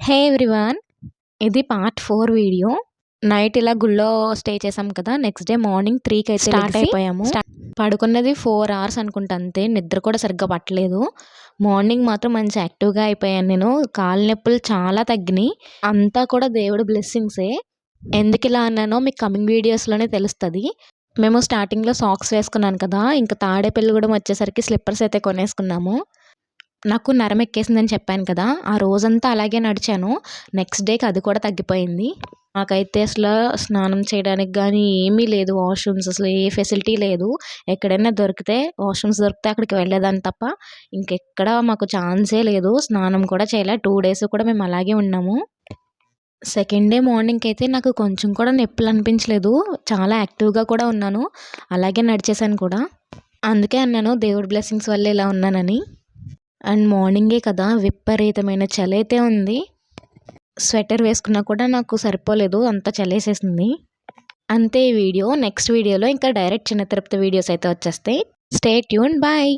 హే everyone! ఇది part 4 video. Night ఇలా గుళ్ళో స్టే చేసాం కదా! నెక్స్ట్ డే మార్నింగ్ 3కి అయితే స్టార్ట్ అయిపోయాము. పడుకున్నది 4 అవర్స్ అనుకుంటా అంతే. నిద్ర కూడా సరిగ్గా పట్టలేదు. మార్నింగ్ మాత్రం మంచి యాక్టివ్‌గా అయిపోయాను నేను. కాళ్ళు నొప్పులు చాలా తగ్గినాయి. అంతా కూడా దేవుడి బ్లెస్సింగ్సే. ఎందుకిలా అన్నానో మీకు కమింగ్ వీడియోస్‌లోనే తెలుస్తది. మేము స్టార్టింగ్‌లో సాక్స్ వేసుకున్నాను కదా! ఇంకా తాడేపల్లిగూడెం వచ్చేసరికి స్లిప్పర్స్ అయితే కొనేసుకున్నాము. నాకు నరం ఎక్కేసిందని చెప్పాను కదా! ఆ రోజంతా అలాగే నడిచాను. నెక్స్ట్ డేకి అది కూడా తగ్గిపోయింది. నాకైతే అసలు స్నానం చేయడానికి గానీ ఏమీ లేదు. వాష్‌రూమ్స్ అసలు ఏ ఫెసిలిటీ లేదు. ఎక్కడైనా దొరికితే వాష్‌రూమ్స్ దొరికితే అక్కడికి వెళ్ళేదాన్ని తప్ప ఇంకెక్కడ మాకు ఛాన్సే లేదు. స్నానం కూడా చేయలే. 2 డేస్ కూడా మేము అలాగే ఉన్నాము. సెకండ్ డే మార్నింగ్‌కైతే నాకు కొంచెం కూడా నొప్పులు అనిపించలేదు. చాలా యాక్టివ్‌గా కూడా ఉన్నాను. అలాగే నడిచేసాను కూడా. అందుకే అన్నాను దేవుడి బ్లెస్సింగ్స్ వల్లే ఇలా ఉన్నానని. అండ్ మార్నింగే కదా! విపరీతమైన చలైతే ఉంది. స్వెటర్ వేసుకున్నా కూడా నాకు సరిపోలేదు. అంత చలేసేసింది. అంతే ఈ వీడియో. నెక్స్ట్ వీడియోలో ఇంకా డైరెక్ట్ చిన్న తిరుపతి వీడియోస్ అయితే వచ్చేస్తాయి. Stay tuned. బాయ్.